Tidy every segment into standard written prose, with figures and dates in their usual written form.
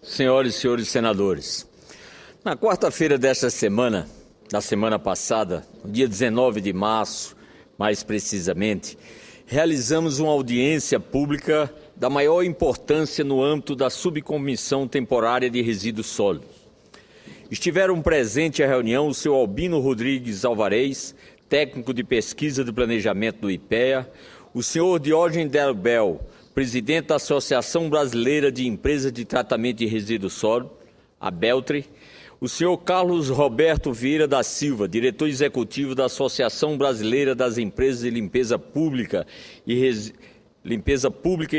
Senhoras e senhores senadores, na quarta-feira desta semana, da semana passada, no dia 19 de março, mais precisamente, realizamos uma audiência pública da maior importância no âmbito da Subcomissão Temporária de Resíduos Sólidos. Estiveram presentes à reunião o senhor Albino Rodrigues Alvarez, técnico de pesquisa do planejamento do IPEA, o senhor Diógenes Delbel, presidente da Associação Brasileira de Empresas de Tratamento de Resíduos Sólidos, a Beltre, o senhor Carlos Roberto Vieira da Silva, diretor executivo da Associação Brasileira das Empresas de Limpeza Pública e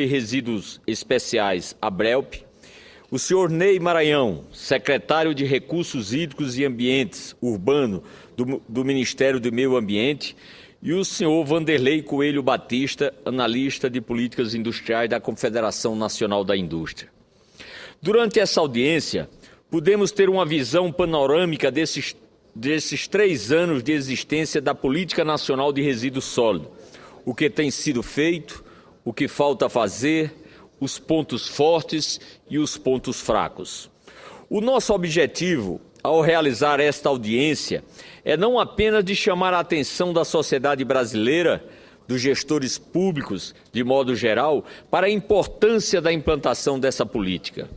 Resíduos Especiais, a BRELP, o senhor Ney Maranhão, secretário de Recursos Hídricos e Ambientes Urbano do Ministério do Meio Ambiente, e o senhor Vanderlei Coelho Batista, analista de políticas industriais da Confederação Nacional da Indústria. Durante essa audiência, pudemos ter uma visão panorâmica desses 3 anos de existência da Política Nacional de Resíduos Sólidos, o que tem sido feito, o que falta fazer, os pontos fortes e os pontos fracos. O nosso objetivo, ao realizar esta audiência, é não apenas de chamar a atenção da sociedade brasileira, dos gestores públicos, de modo geral, para a importância da implantação dessa política.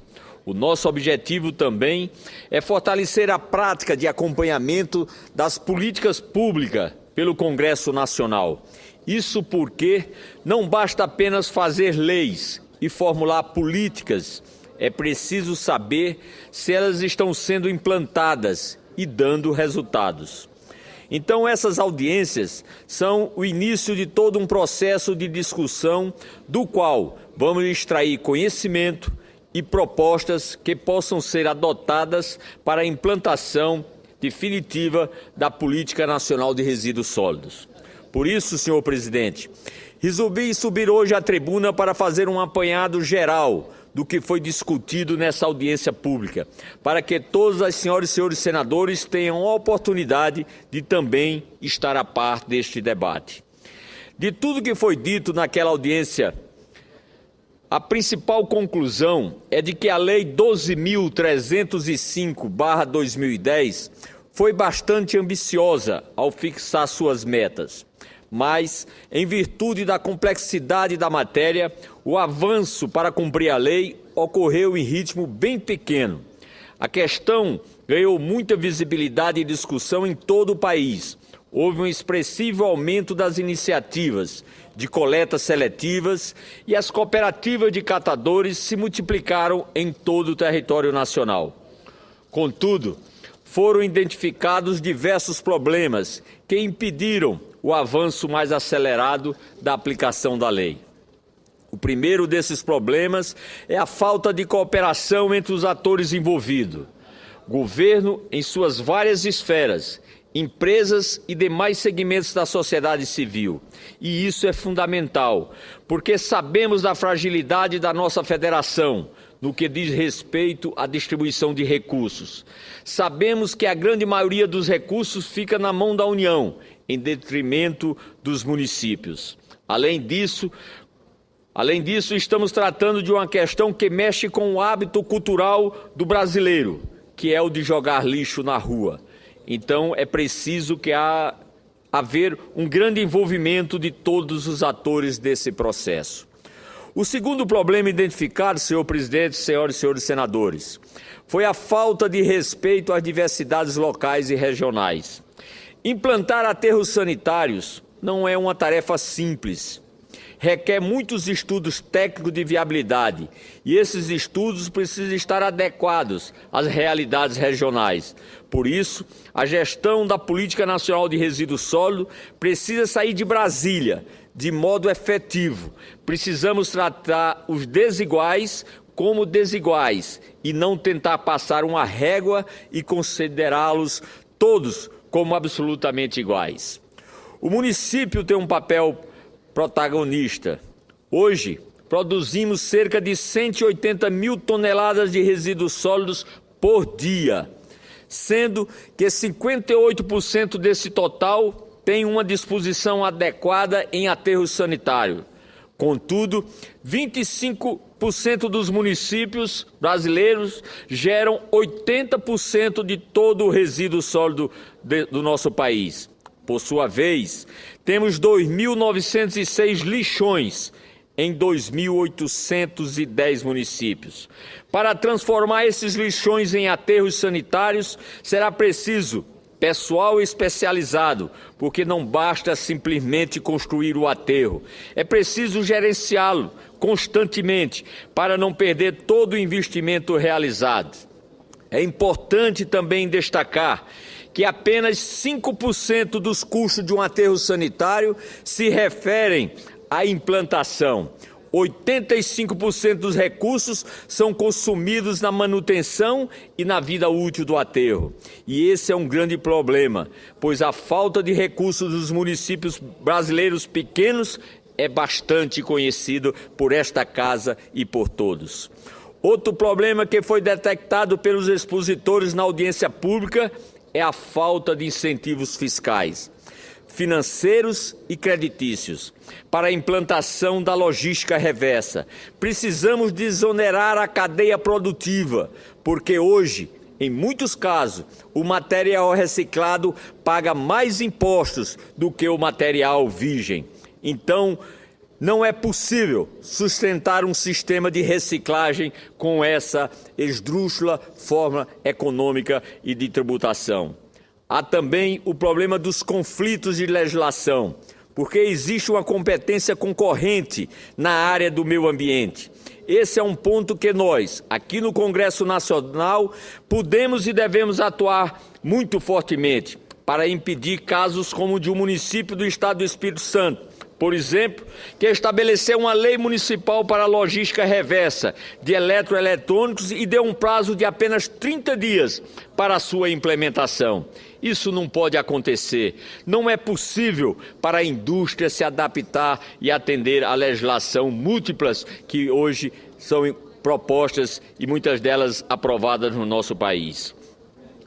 O nosso objetivo também é fortalecer a prática de acompanhamento das políticas públicas pelo Congresso Nacional. Isso porque não basta apenas fazer leis e formular políticas, é preciso saber se elas estão sendo implantadas e dando resultados. Então, essas audiências são o início de todo um processo de discussão do qual vamos extrair conhecimento e propostas que possam ser adotadas para a implantação definitiva da Política Nacional de Resíduos Sólidos. Por isso, senhor presidente, resolvi subir hoje à tribuna para fazer um apanhado geral do que foi discutido nessa audiência pública, para que todas as senhoras e senhores senadores tenham a oportunidade de também estar a par deste debate. De tudo que foi dito naquela audiência, a principal conclusão é de que a Lei 12.305/2010 foi bastante ambiciosa ao fixar suas metas. Mas, em virtude da complexidade da matéria, o avanço para cumprir a lei ocorreu em ritmo bem pequeno. A questão ganhou muita visibilidade e discussão em todo o país. Houve um expressivo aumento das iniciativas de coletas seletivas e as cooperativas de catadores se multiplicaram em todo o território nacional. Contudo, foram identificados diversos problemas que impediram o avanço mais acelerado da aplicação da lei. O primeiro desses problemas é a falta de cooperação entre os atores envolvidos. Governo em suas várias esferas, empresas e demais segmentos da sociedade civil. E isso é fundamental, porque sabemos da fragilidade da nossa federação no que diz respeito à distribuição de recursos. Sabemos que a grande maioria dos recursos fica na mão da União, em detrimento dos municípios. Além disso, estamos tratando de uma questão que mexe com o hábito cultural do brasileiro, que é o de jogar lixo na rua. Então, é preciso haver um grande envolvimento de todos os atores desse processo. O segundo problema identificado, senhor presidente, senhoras e senhores senadores, foi a falta de respeito às diversidades locais e regionais. Implantar aterros sanitários não é uma tarefa simples. Requer muitos estudos técnicos de viabilidade e esses estudos precisam estar adequados às realidades regionais. Por isso, a gestão da Política Nacional de Resíduos Sólidos precisa sair de Brasília de modo efetivo. Precisamos tratar os desiguais como desiguais e não tentar passar uma régua e considerá-los todos como absolutamente iguais. O município tem um papel protagonista. Hoje, produzimos cerca de 180 mil toneladas de resíduos sólidos por dia, sendo que 58% desse total tem uma disposição adequada em aterro sanitário. Contudo, 25% dos municípios brasileiros geram 80% de todo o resíduo sólido do nosso país. Por sua vez, temos 2.906 lixões em 2.810 municípios. Para transformar esses lixões em aterros sanitários, será preciso pessoal especializado, porque não basta simplesmente construir o aterro. É preciso gerenciá-lo constantemente para não perder todo o investimento realizado. É importante também destacar que apenas 5% dos custos de um aterro sanitário se referem à implantação. 85% dos recursos são consumidos na manutenção e na vida útil do aterro. E esse é um grande problema, pois a falta de recursos dos municípios brasileiros pequenos é bastante conhecido por esta casa e por todos. Outro problema que foi detectado pelos expositores na audiência pública é a falta de incentivos fiscais, financeiros e creditícios para a implantação da logística reversa. Precisamos desonerar a cadeia produtiva, porque hoje, em muitos casos, o material reciclado paga mais impostos do que o material virgem. Então, não é possível sustentar um sistema de reciclagem com essa esdrúxula forma econômica e de tributação. Há também o problema dos conflitos de legislação, porque existe uma competência concorrente na área do meio ambiente. Esse é um ponto que nós, aqui no Congresso Nacional, podemos e devemos atuar muito fortemente para impedir casos como o de um município do estado do Espírito Santo, por exemplo, que estabeleceu uma lei municipal para a logística reversa de eletroeletrônicos e deu um prazo de apenas 30 dias para a sua implementação. Isso não pode acontecer. Não é possível para a indústria se adaptar e atender à legislação múltiplas que hoje são propostas e muitas delas aprovadas no nosso país.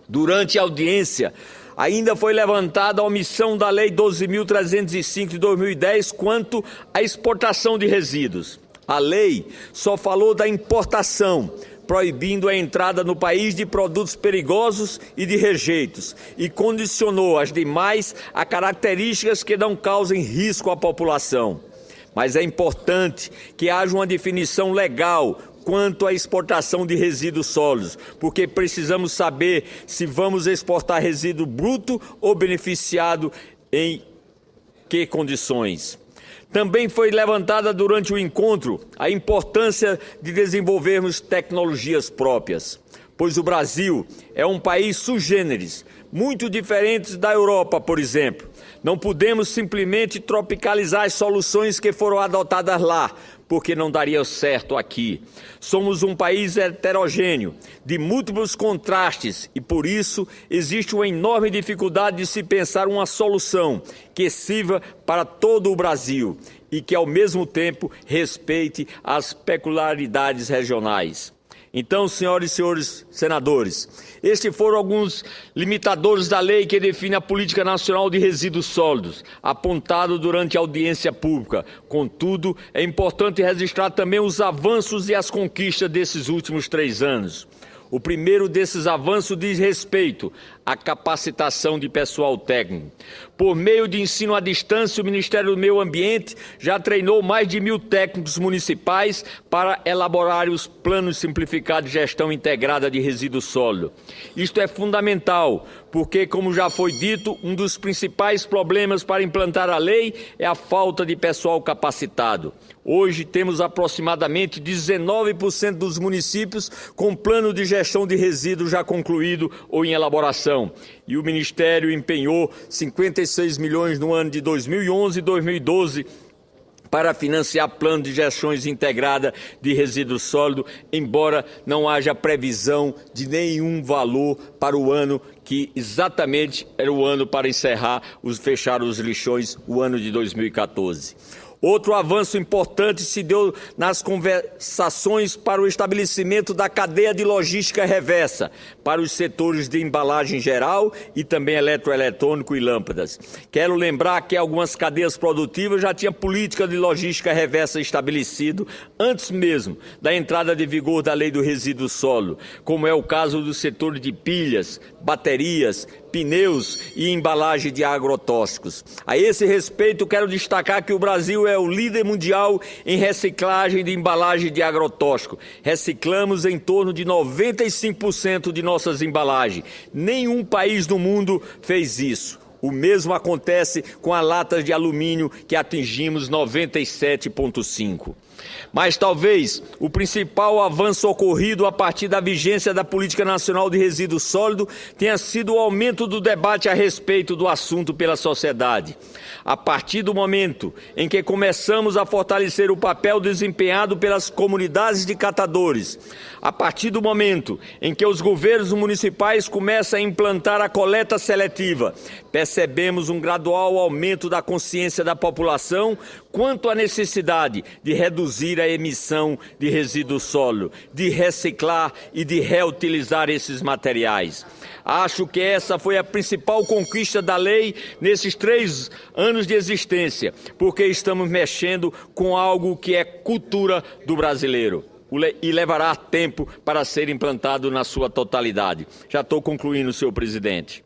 Durante a audiência, ainda foi levantada a omissão da Lei 12.305 de 2010 quanto à exportação de resíduos. A lei só falou da importação, proibindo a entrada no país de produtos perigosos e de rejeitos, e condicionou as demais a características que não causem risco à população. Mas é importante que haja uma definição legal quanto à exportação de resíduos sólidos, porque precisamos saber se vamos exportar resíduo bruto ou beneficiado em que condições. Também foi levantada durante o encontro a importância de desenvolvermos tecnologias próprias, pois o Brasil é um país sui generis, muito diferente da Europa, por exemplo. Não podemos simplesmente tropicalizar as soluções que foram adotadas lá, porque não daria certo aqui. Somos um país heterogêneo, de múltiplos contrastes, e por isso existe uma enorme dificuldade de se pensar uma solução que sirva para todo o Brasil e que, ao mesmo tempo, respeite as peculiaridades regionais. Então, senhoras e senhores senadores, estes foram alguns limitadores da lei que define a Política Nacional de Resíduos Sólidos, apontado durante a audiência pública. Contudo, é importante registrar também os avanços e as conquistas desses últimos 3 anos. O primeiro desses avanços diz respeito à capacitação de pessoal técnico. Por meio de ensino à distância, o Ministério do Meio Ambiente já treinou mais de 1.000 técnicos municipais para elaborar os planos simplificados de gestão integrada de resíduos sólidos. Isto é fundamental, porque, como já foi dito, um dos principais problemas para implantar a lei é a falta de pessoal capacitado. Hoje temos aproximadamente 19% dos municípios com plano de gestão de resíduos já concluído ou em elaboração. E o Ministério empenhou 56 milhões no ano de 2011 e 2012 para financiar plano de gestão integrada de resíduos sólidos, embora não haja previsão de nenhum valor para o ano que exatamente era o ano para fechar os lixões, o ano de 2014. Outro avanço importante se deu nas conversações para o estabelecimento da cadeia de logística reversa para os setores de embalagem geral e também eletroeletrônico e lâmpadas. Quero lembrar que algumas cadeias produtivas já tinham política de logística reversa estabelecido antes mesmo da entrada de vigor da Lei do Resíduo Sólido, como é o caso do setor de pilhas, baterias, pneus e embalagem de agrotóxicos. A esse respeito, quero destacar que o Brasil é o líder mundial em reciclagem de embalagem de agrotóxico. Reciclamos em torno de 95% de nossas embalagens. Nenhum país do mundo fez isso. O mesmo acontece com as latas de alumínio, que atingimos 97,5%. Mas talvez o principal avanço ocorrido a partir da vigência da Política Nacional de Resíduos Sólidos tenha sido o aumento do debate a respeito do assunto pela sociedade. A partir do momento em que começamos a fortalecer o papel desempenhado pelas comunidades de catadores, a partir do momento em que os governos municipais começam a implantar a coleta seletiva, percebemos um gradual aumento da consciência da população quanto à necessidade de reduzir a emissão de resíduos sólidos, de reciclar e de reutilizar esses materiais. Acho que essa foi a principal conquista da lei nesses 3 anos de existência, porque estamos mexendo com algo que é cultura do brasileiro e levará tempo para ser implantado na sua totalidade. Já estou concluindo, senhor presidente.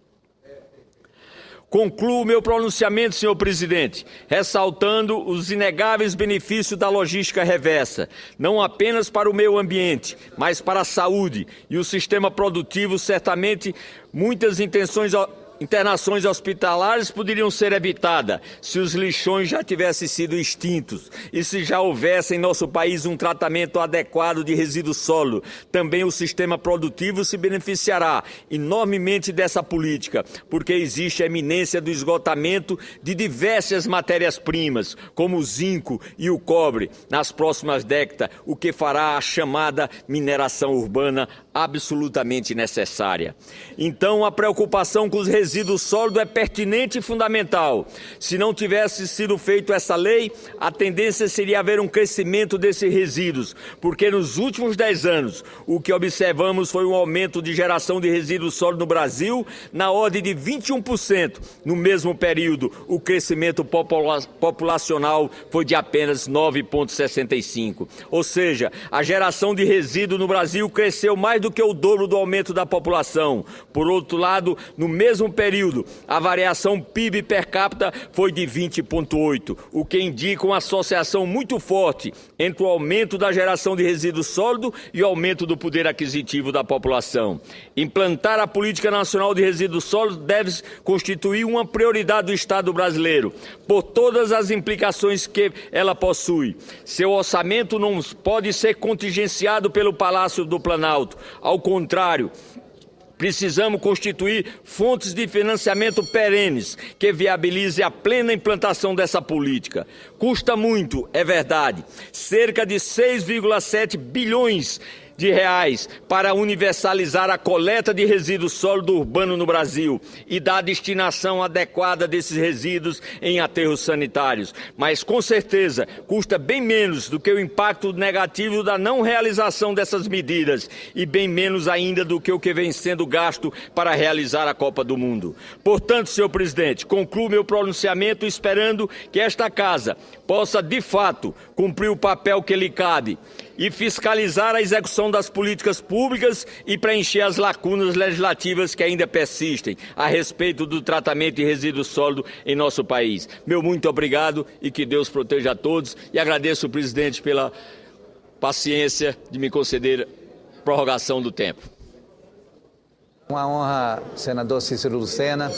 Concluo meu pronunciamento, senhor presidente, ressaltando os inegáveis benefícios da logística reversa, não apenas para o meio ambiente, mas para a saúde e o sistema produtivo. Certamente, muitas internações hospitalares poderiam ser evitadas se os lixões já tivessem sido extintos e se já houvesse em nosso país um tratamento adequado de resíduos sólidos. Também o sistema produtivo se beneficiará enormemente dessa política, porque existe a iminência do esgotamento de diversas matérias-primas, como o zinco e o cobre, nas próximas décadas, o que fará a chamada mineração urbana absolutamente necessária. Então, a preocupação com os resíduos sólidos é pertinente e fundamental. Se não tivesse sido feita essa lei, a tendência seria haver um crescimento desses resíduos, porque nos últimos 10 anos, o que observamos foi um aumento de geração de resíduos sólidos no Brasil na ordem de 21%. No mesmo período, o crescimento populacional foi de apenas 9,65%. Ou seja, a geração de resíduos no Brasil cresceu mais do que o dobro do aumento da população. Por outro lado, no mesmo período, a variação PIB per capita foi de 20,8%, o que indica uma associação muito forte entre o aumento da geração de resíduos sólidos e o aumento do poder aquisitivo da população. Implantar a Política Nacional de Resíduos Sólidos deve constituir uma prioridade do Estado brasileiro, por todas as implicações que ela possui. Seu orçamento não pode ser contingenciado pelo Palácio do Planalto. Ao contrário, precisamos constituir fontes de financiamento perenes que viabilize a plena implantação dessa política. Custa muito, é verdade, cerca de 6,7 bilhões de reais para universalizar a coleta de resíduos sólidos urbanos no Brasil e dar a destinação adequada desses resíduos em aterros sanitários. Mas, com certeza, custa bem menos do que o impacto negativo da não realização dessas medidas e bem menos ainda do que o que vem sendo gasto para realizar a Copa do Mundo. Portanto, senhor presidente, concluo meu pronunciamento esperando que esta Casa possa, de fato, cumprir o papel que lhe cabe e fiscalizar a execução das políticas públicas e preencher as lacunas legislativas que ainda persistem a respeito do tratamento de resíduos sólidos em nosso país. Meu muito obrigado e que Deus proteja a todos, e agradeço ao presidente pela paciência de me conceder prorrogação do tempo. Uma honra, senador Cícero Lucena.